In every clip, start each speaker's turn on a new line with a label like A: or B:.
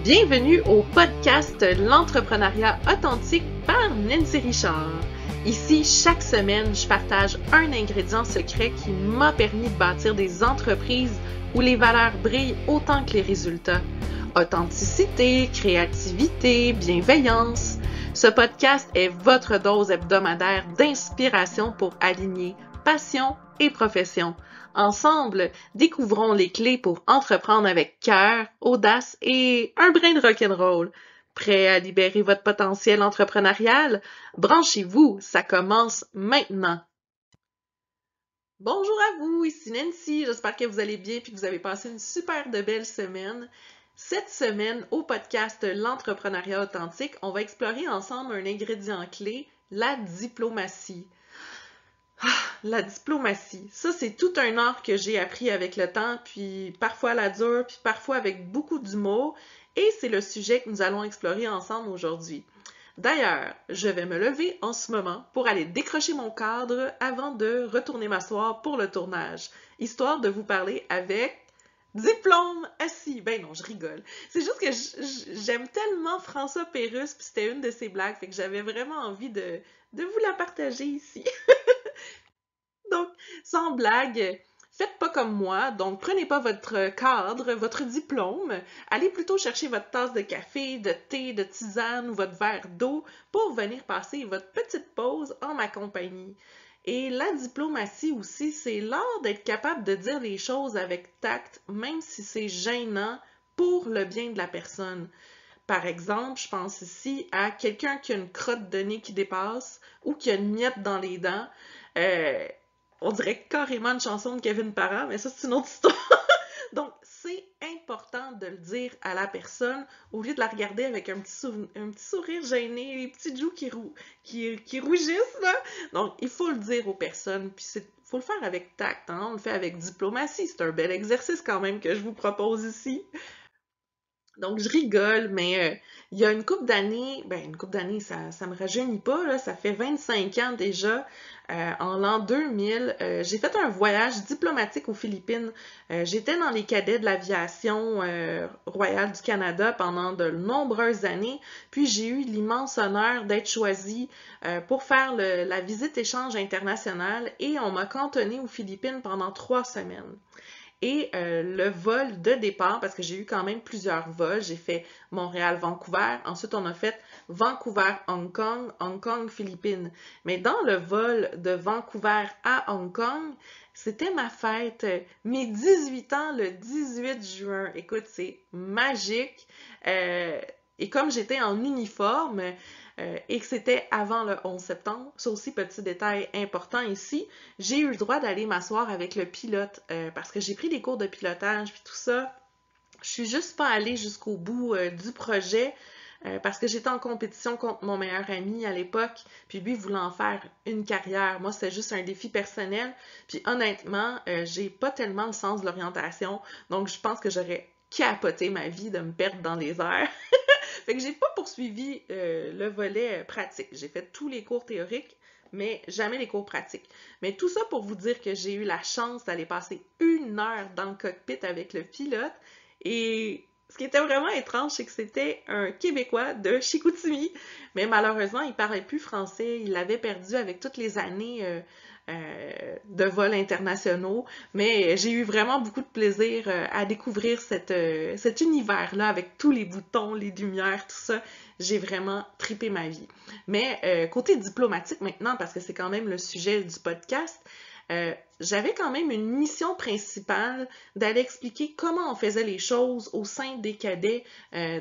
A: Bienvenue au podcast L'entrepreneuriat authentique par Nancy Richard. Ici, chaque semaine, je partage un ingrédient secret qui m'a permis de bâtir des entreprises où les valeurs brillent autant que les résultats. Authenticité, créativité, bienveillance. Ce podcast est votre dose hebdomadaire d'inspiration pour aligner passion et profession. Ensemble, découvrons les clés pour entreprendre avec cœur, audace et un brin de rock'n'roll. Prêt à libérer votre potentiel entrepreneurial? Branchez-vous, ça commence maintenant! Bonjour à vous, ici Nancy, j'espère que vous allez bien et que vous avez passé une super de belle semaine. Cette semaine, au podcast L'entrepreneuriat authentique, on va explorer ensemble un ingrédient clé, la diplomatie. La diplomatie, ça c'est tout un art que j'ai appris avec le temps, puis parfois à la dure, puis parfois avec beaucoup d'humour, et c'est le sujet que nous allons explorer ensemble aujourd'hui. D'ailleurs, je vais me lever en ce moment pour aller décrocher mon cadre avant de retourner m'asseoir pour le tournage, histoire de vous parler avec diplôme assis. Ben non, je rigole. C'est juste que j'aime tellement François Pérusse, puis c'était une de ses blagues, fait que j'avais vraiment envie de vous la partager ici. Donc, sans blague, faites pas comme moi, donc prenez pas votre cadre, votre diplôme, allez plutôt chercher votre tasse de café, de thé, de tisane ou votre verre d'eau pour venir passer votre petite pause en ma compagnie. Et la diplomatie aussi, c'est l'art d'être capable de dire les choses avec tact, même si c'est gênant pour le bien de la personne. Par exemple, je pense ici à quelqu'un qui a une crotte de nez qui dépasse ou qui a une miette dans les dents. On dirait carrément une chanson de Kevin Parent, mais ça, c'est une autre histoire. Donc, c'est important de le dire à la personne au lieu de la regarder avec un petit sourire gêné, les petites joues qui rougissent, là. Donc, il faut le dire aux personnes, puis il faut le faire avec tact, hein? On le fait avec diplomatie. C'est un bel exercice quand même que je vous propose ici. Donc, je rigole, mais il y a une couple d'années, ça me rajeunit pas, là, ça fait 25 ans déjà, en l'an 2000, j'ai fait un voyage diplomatique aux Philippines. J'étais dans les cadets de l'aviation royale du Canada pendant de nombreuses années, puis j'ai eu l'immense honneur d'être choisie pour faire la visite échange internationale et on m'a cantonnée aux Philippines pendant 3 semaines. Et le vol de départ, parce que j'ai eu quand même plusieurs vols, j'ai fait Montréal-Vancouver, ensuite on a fait Vancouver-Hong Kong, Hong Kong-Philippines. Mais dans le vol de Vancouver à Hong Kong, c'était ma fête, mes 18 ans le 18 juin. Écoute, c'est magique. Et comme j'étais en uniforme, et que c'était avant le 11 septembre, ça aussi, petit détail important ici, j'ai eu le droit d'aller m'asseoir avec le pilote parce que j'ai pris des cours de pilotage puis tout ça. Je suis juste pas allée jusqu'au bout du projet parce que j'étais en compétition contre mon meilleur ami à l'époque, puis lui voulant en faire une carrière. Moi, c'était juste un défi personnel. Puis honnêtement, j'ai pas tellement le sens de l'orientation, donc je pense que j'aurais capoté ma vie de me perdre dans les airs. Fait que j'ai pas poursuivi le volet pratique. J'ai fait tous les cours théoriques, mais jamais les cours pratiques. Mais tout ça pour vous dire que j'ai eu la chance d'aller passer 1 heure dans le cockpit avec le pilote. Et ce qui était vraiment étrange, c'est que c'était un Québécois de Chicoutimi. Mais malheureusement, il parlait plus français. Il l'avait perdu avec toutes les années de vols internationaux, mais j'ai eu vraiment beaucoup de plaisir à découvrir cet univers-là avec tous les boutons, les lumières, tout ça. J'ai vraiment tripé ma vie. Mais côté diplomatique maintenant, parce que c'est quand même le sujet du podcast, j'avais quand même une mission principale d'aller expliquer comment on faisait les choses au sein des cadets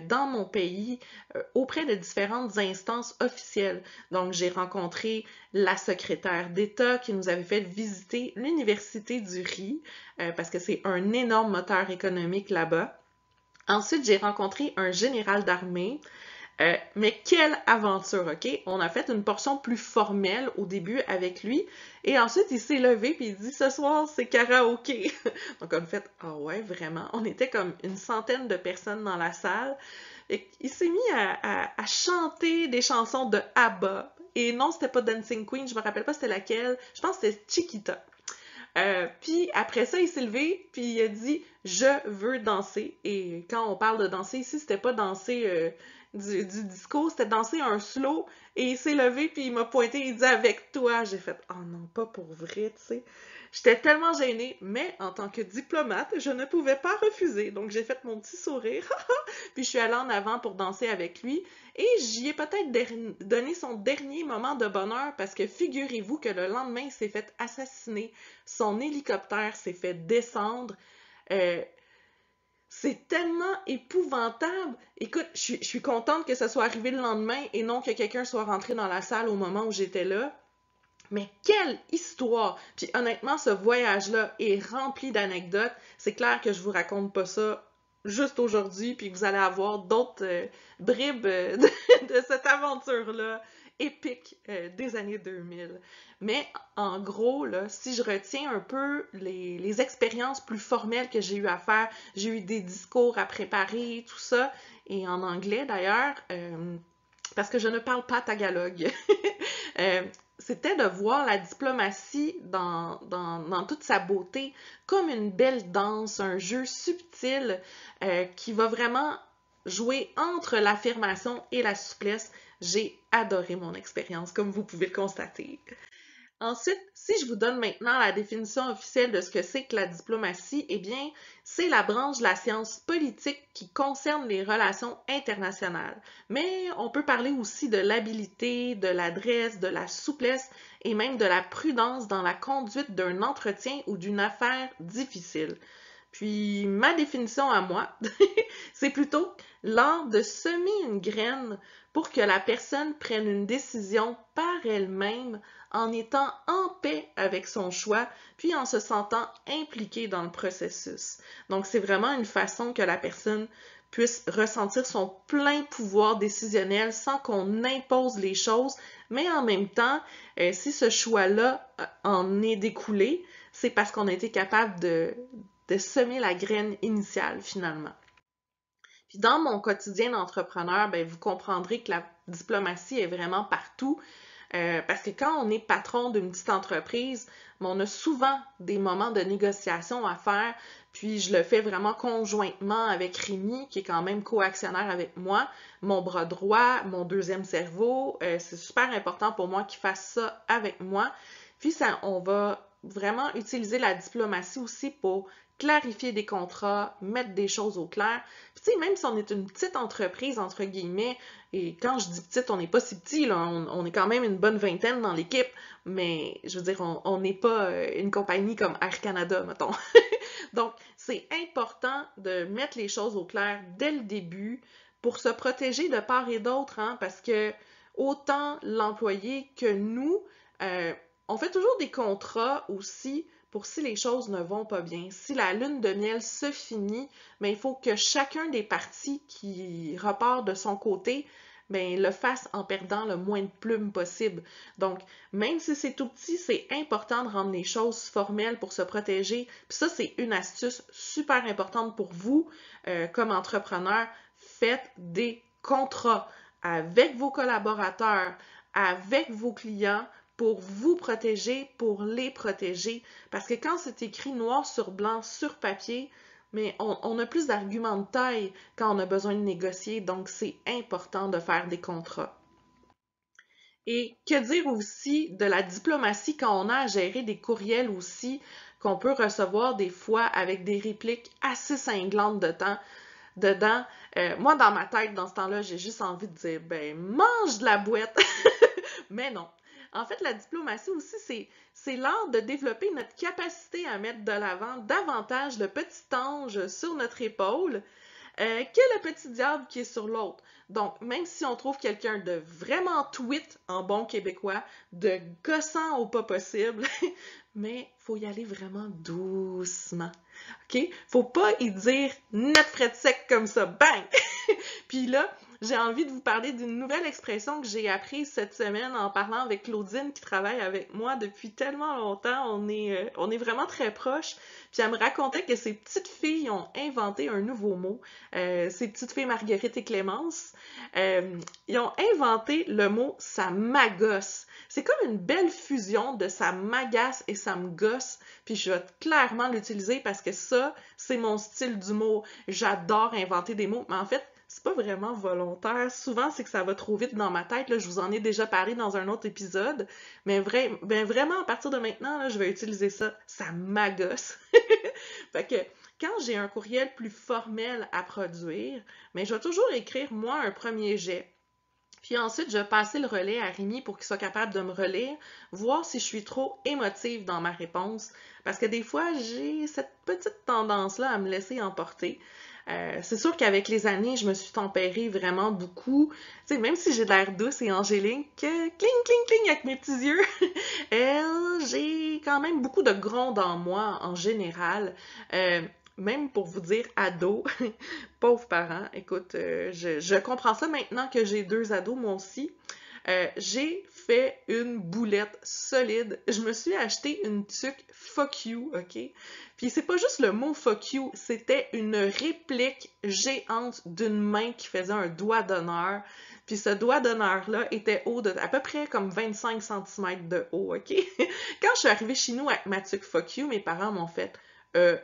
A: dans mon pays auprès de différentes instances officielles. Donc, j'ai rencontré la secrétaire d'État qui nous avait fait visiter l'Université du riz parce que c'est un énorme moteur économique là-bas. Ensuite, j'ai rencontré un général d'armée. Mais quelle aventure, ok? On a fait une portion plus formelle au début avec lui, et ensuite il s'est levé et il dit ce soir c'est karaoké. Donc on a fait ah ouais vraiment. On était comme une centaine de personnes dans la salle, et il s'est mis à chanter des chansons de ABBA. Et non, c'était pas Dancing Queen, je me rappelle pas c'était laquelle. Je pense que c'était Chiquita. Puis après ça, il s'est levé, puis il a dit « Je veux danser ». Et quand on parle de danser ici, c'était pas danser du disco, c'était danser un slow. Et il s'est levé, puis il m'a pointé, il dit « Avec toi ». J'ai fait « Oh non, pas pour vrai, tu sais ». J'étais tellement gênée, mais en tant que diplomate, je ne pouvais pas refuser. Donc j'ai fait mon petit sourire, puis je suis allée en avant pour danser avec lui. Et j'y ai peut-être donné son dernier moment de bonheur parce que figurez-vous que le lendemain, il s'est fait assassiner. Son hélicoptère s'est fait descendre. Euh, c'est tellement épouvantable. Écoute, je suis contente que ça soit arrivé le lendemain et non que quelqu'un soit rentré dans la salle au moment où j'étais là. Mais quelle histoire! Puis honnêtement, ce voyage-là est rempli d'anecdotes. C'est clair que je vous raconte pas ça juste aujourd'hui, puis que vous allez avoir d'autres bribes de cette aventure-là épique des années 2000. Mais en gros, là, si je retiens un peu les expériences plus formelles que j'ai eu à faire, j'ai eu des discours à préparer, tout ça, et en anglais d'ailleurs, parce que je ne parle pas tagalog. C'était de voir la diplomatie dans toute sa beauté, comme une belle danse, un jeu subtil qui va vraiment jouer entre l'affirmation et la souplesse. J'ai adoré mon expérience, comme vous pouvez le constater. Ensuite, si je vous donne maintenant la définition officielle de ce que c'est que la diplomatie, eh bien, c'est la branche de la science politique qui concerne les relations internationales. Mais on peut parler aussi de l'habileté, de l'adresse, de la souplesse et même de la prudence dans la conduite d'un entretien ou d'une affaire difficile. Puis ma définition à moi, c'est plutôt l'art de semer une graine pour que la personne prenne une décision par elle-même en étant en paix avec son choix, puis en se sentant impliquée dans le processus. Donc c'est vraiment une façon que la personne puisse ressentir son plein pouvoir décisionnel sans qu'on impose les choses, mais en même temps, si ce choix-là en est découlé, c'est parce qu'on a été capable de semer la graine initiale finalement. Puis dans mon quotidien d'entrepreneur, ben, vous comprendrez que la diplomatie est vraiment partout. Parce que quand on est patron d'une petite entreprise, on a souvent des moments de négociation à faire, puis je le fais vraiment conjointement avec Rémi, qui est quand même co-actionnaire avec moi, mon bras droit, mon deuxième cerveau. C'est super important pour moi qu'il fasse ça avec moi. Puis ça, on va vraiment utiliser la diplomatie aussi pour clarifier des contrats, mettre des choses au clair. Puis tu sais, même si on est une petite entreprise, entre guillemets, et quand je dis petite, on n'est pas si petit, là, on est quand même une bonne vingtaine dans l'équipe, mais je veux dire, on n'est pas une compagnie comme Air Canada, mettons. Donc, c'est important de mettre les choses au clair dès le début pour se protéger de part et d'autre, hein, parce que autant l'employé que nous, on fait toujours des contrats aussi pour si les choses ne vont pas bien. Si la lune de miel se finit, mais il faut que chacun des parties qui repart de son côté le fasse en perdant le moins de plumes possible. Donc, même si c'est tout petit, c'est important de rendre les choses formelles pour se protéger. Puis ça, c'est une astuce super importante pour vous comme entrepreneur. Faites des contrats avec vos collaborateurs, avec vos clients, pour vous protéger, pour les protéger. Parce que quand c'est écrit noir sur blanc sur papier, mais on a plus d'arguments de taille quand on a besoin de négocier, donc c'est important de faire des contrats. Et que dire aussi de la diplomatie quand on a à gérer des courriels aussi qu'on peut recevoir des fois avec des répliques assez cinglantes dedans. Moi, dans ma tête, dans ce temps-là, j'ai juste envie de dire, ben, mange de la boîte! Mais non. En fait, la diplomatie aussi, c'est l'art de développer notre capacité à mettre de l'avant davantage le petit ange sur notre épaule que le petit diable qui est sur l'autre. Donc, même si on trouve quelqu'un de vraiment tweet en bon québécois, de gossant au pas possible, mais faut y aller vraiment doucement. OK? Faut pas y dire net frais de sec comme ça, bang! Puis là, j'ai envie de vous parler d'une nouvelle expression que j'ai apprise cette semaine en parlant avec Claudine qui travaille avec moi depuis tellement longtemps. On est vraiment très proches. Puis elle me racontait que ses petites filles ont inventé un nouveau mot. Ses petites filles Marguerite et Clémence. Ils ont inventé le mot ça m'agace. C'est comme une belle fusion de ça m'agace et ça me gosse. Puis je vais clairement l'utiliser parce que ça, c'est mon style d'humour. J'adore inventer des mots, mais en fait, c'est pas vraiment volontaire. Souvent, c'est que ça va trop vite dans ma tête. Là, je vous en ai déjà parlé dans un autre épisode. Mais vraiment, à partir de maintenant, là, je vais utiliser ça. Ça m'agace. Fait que quand j'ai un courriel plus formel à produire, mais je vais toujours écrire, moi, un premier jet. Puis ensuite, je vais passer le relais à Rémi pour qu'il soit capable de me relire, voir si je suis trop émotive dans ma réponse. Parce que des fois, j'ai cette petite tendance-là à me laisser emporter. C'est sûr qu'avec les années, je me suis tempérée vraiment beaucoup. Tu sais, même si j'ai de l'air douce et angélique, cling, cling, cling avec mes petits yeux, j'ai quand même beaucoup de gronde en moi en général. Même pour vous dire ado, pauvres parents, écoute, je comprends ça maintenant que j'ai 2 ados, moi aussi. J'ai fait une boulette solide. Je me suis acheté une tuque fuck you, ok? Puis c'est pas juste le mot fuck you, c'était une réplique géante d'une main qui faisait un doigt d'honneur. Puis ce doigt d'honneur-là était haut de à peu près comme 25 cm de haut, ok? Quand je suis arrivée chez nous avec ma tuque fuck you, mes parents m'ont fait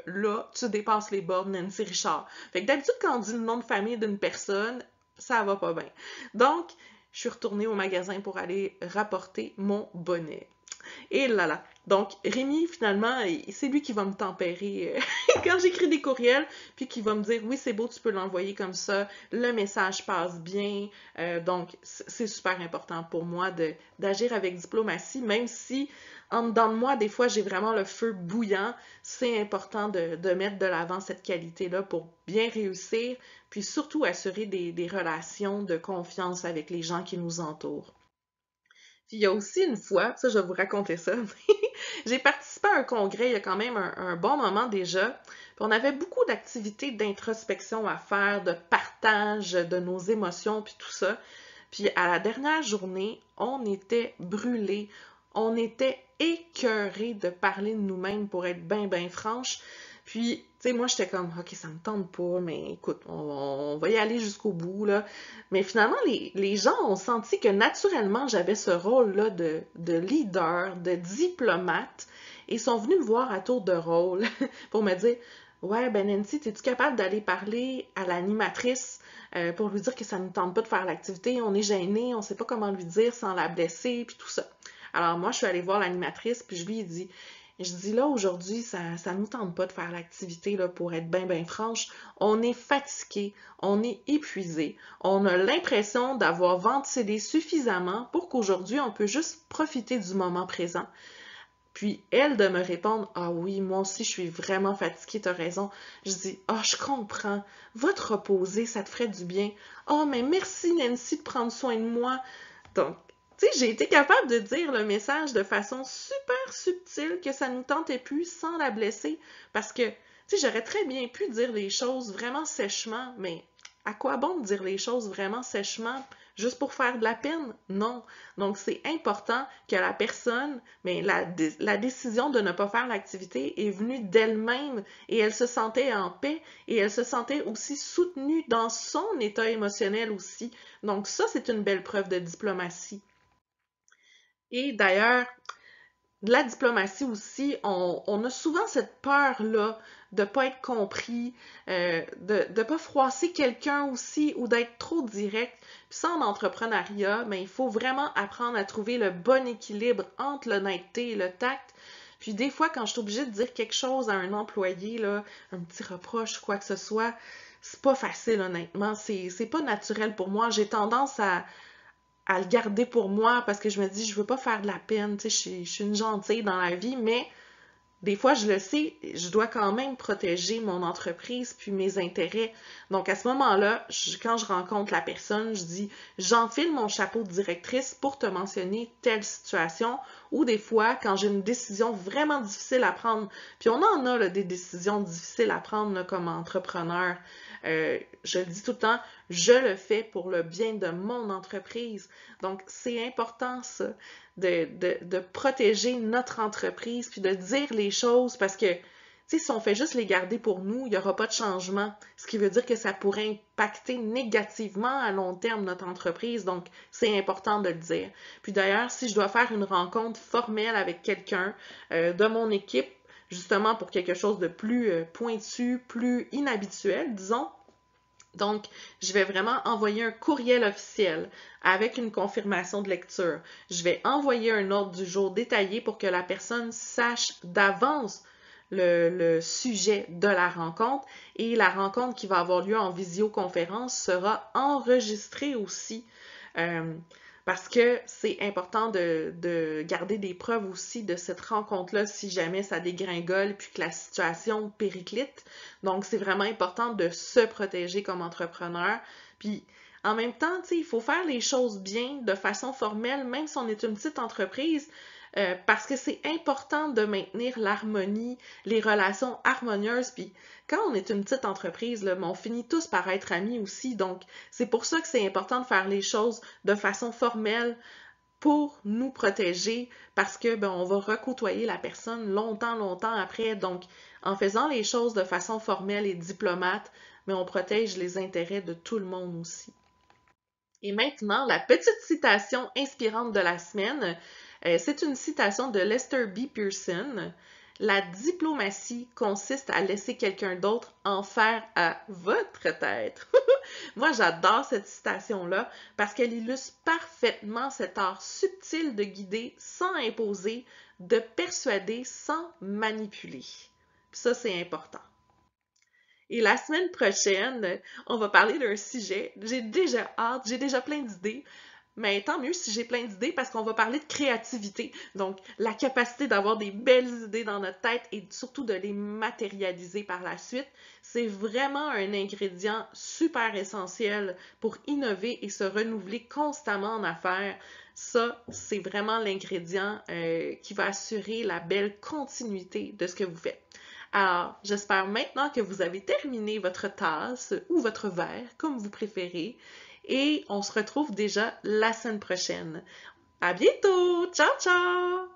A: là, tu dépasses les bornes, Nancy Richard. Fait que d'habitude, quand on dit le nom de famille d'une personne, ça va pas bien. Donc, je suis retournée au magasin pour aller rapporter mon bonnet. Et là là. Donc, Rémi, finalement, c'est lui qui va me tempérer quand j'écris des courriels, puis qui va me dire, oui, c'est beau, tu peux l'envoyer comme ça, le message passe bien. Donc, c'est super important pour moi d'agir avec diplomatie, même si en dedans de moi, des fois, j'ai vraiment le feu bouillant. C'est important de mettre de l'avant cette qualité-là pour bien réussir, puis surtout assurer des relations de confiance avec les gens qui nous entourent. Puis il y a aussi une fois, ça je vais vous raconter ça, j'ai participé à un congrès il y a quand même un bon moment déjà, puis on avait beaucoup d'activités d'introspection à faire, de partage de nos émotions, puis tout ça. Puis à la dernière journée, on était brûlés, on était écœurés de parler de nous-mêmes pour être ben franche. Puis, tu sais, moi, j'étais comme, OK, ça me tente pas, mais écoute, on va y aller jusqu'au bout, là. Mais finalement, les gens ont senti que naturellement, j'avais ce rôle-là de leader, de diplomate, et sont venus me voir à tour de rôle pour me dire, ouais, ben Nancy, es-tu capable d'aller parler à l'animatrice pour lui dire que ça ne nous tente pas de faire l'activité, on est gêné, on sait pas comment lui dire sans la blesser, puis tout ça. Alors moi, je suis allée voir l'animatrice, puis je lui ai dit, je dis là, aujourd'hui, ça nous tente pas de faire l'activité, là, pour être ben franche. On est fatigué, on est épuisé, on a l'impression d'avoir ventilé suffisamment pour qu'aujourd'hui, on peut juste profiter du moment présent. Puis elle de me répondre, ah oui, moi aussi je suis vraiment fatiguée, t'as raison. Je dis, ah, je comprends, va te reposer, ça te ferait du bien. Oh, mais merci Nancy de prendre soin de moi. Donc, tu sais, j'ai été capable de dire le message de façon super subtile que ça ne nous tentait plus sans la blesser. Parce que, tu sais, j'aurais très bien pu dire les choses vraiment sèchement, mais à quoi bon de dire les choses vraiment sèchement juste pour faire de la peine? Non. Donc, c'est important que la personne, mais la décision de ne pas faire l'activité est venue d'elle-même et elle se sentait en paix et elle se sentait aussi soutenue dans son état émotionnel aussi. Donc, ça, c'est une belle preuve de diplomatie. Et d'ailleurs, de la diplomatie aussi, on a souvent cette peur-là de ne pas être compris, de ne pas froisser quelqu'un aussi ou d'être trop direct. Puis ça, en entrepreneuriat, mais il faut vraiment apprendre à trouver le bon équilibre entre l'honnêteté et le tact. Puis des fois, quand je suis obligée de dire quelque chose à un employé, là, un petit reproche, quoi que ce soit, c'est pas facile, honnêtement. C'est pas naturel pour moi. J'ai tendance à le garder pour moi parce que je me dis, je veux pas faire de la peine, tu sais, je suis une gentille dans la vie, mais des fois, je le sais, je dois quand même protéger mon entreprise puis mes intérêts. Donc, à ce moment-là, quand je rencontre la personne, je dis, j'enfile mon chapeau de directrice pour te mentionner telle situation. Ou des fois, quand j'ai une décision vraiment difficile à prendre, puis on en a là, des décisions difficiles à prendre là, comme entrepreneur, Je le dis tout le temps, je le fais pour le bien de mon entreprise. Donc, c'est important, ça, de protéger notre entreprise, puis de dire les choses, parce que, tu sais, si on fait juste les garder pour nous, il n'y aura pas de changement, ce qui veut dire que ça pourrait impacter négativement à long terme notre entreprise, donc c'est important de le dire. Puis d'ailleurs, si je dois faire une rencontre formelle avec quelqu'un de mon équipe, justement pour quelque chose de plus pointu, plus inhabituel, disons, donc, je vais vraiment envoyer un courriel officiel avec une confirmation de lecture. Je vais envoyer un ordre du jour détaillé pour que la personne sache d'avance le sujet de la rencontre, et la rencontre qui va avoir lieu en visioconférence sera enregistrée aussi parce que c'est important de garder des preuves aussi de cette rencontre-là si jamais ça dégringole puis que la situation périclite. Donc, c'est vraiment important de se protéger comme entrepreneur. Puis, en même temps, tu sais, il faut faire les choses bien, de façon formelle, même si on est une petite entreprise, parce que c'est important de maintenir l'harmonie, les relations harmonieuses. Puis quand on est une petite entreprise, là, on finit tous par être amis aussi. Donc, c'est pour ça que c'est important de faire les choses de façon formelle pour nous protéger, parce que on va recôtoyer la personne longtemps après. Donc, en faisant les choses de façon formelle et diplomate, on protège les intérêts de tout le monde aussi. Et maintenant, la petite citation inspirante de la semaine. C'est une citation de Lester B. Pearson. La diplomatie consiste à laisser quelqu'un d'autre en faire à votre tête. Moi, j'adore cette citation-là parce qu'elle illustre parfaitement cet art subtil de guider sans imposer, de persuader sans manipuler. Ça, c'est important. Et la semaine prochaine, on va parler d'un sujet. J'ai déjà hâte, j'ai déjà plein d'idées. Mais tant mieux si j'ai plein d'idées parce qu'on va parler de créativité. Donc, la capacité d'avoir des belles idées dans notre tête et surtout de les matérialiser par la suite, c'est vraiment un ingrédient super essentiel pour innover et se renouveler constamment en affaires. Ça, c'est vraiment l'ingrédient qui va assurer la belle continuité de ce que vous faites. Alors, j'espère maintenant que vous avez terminé votre tasse ou votre verre, comme vous préférez. Et on se retrouve déjà la semaine prochaine. À bientôt! Ciao, ciao!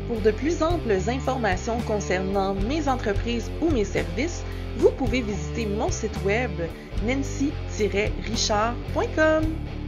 A: Pour de plus amples informations concernant mes entreprises ou mes services, vous pouvez visiter mon site web nancy-richard.com.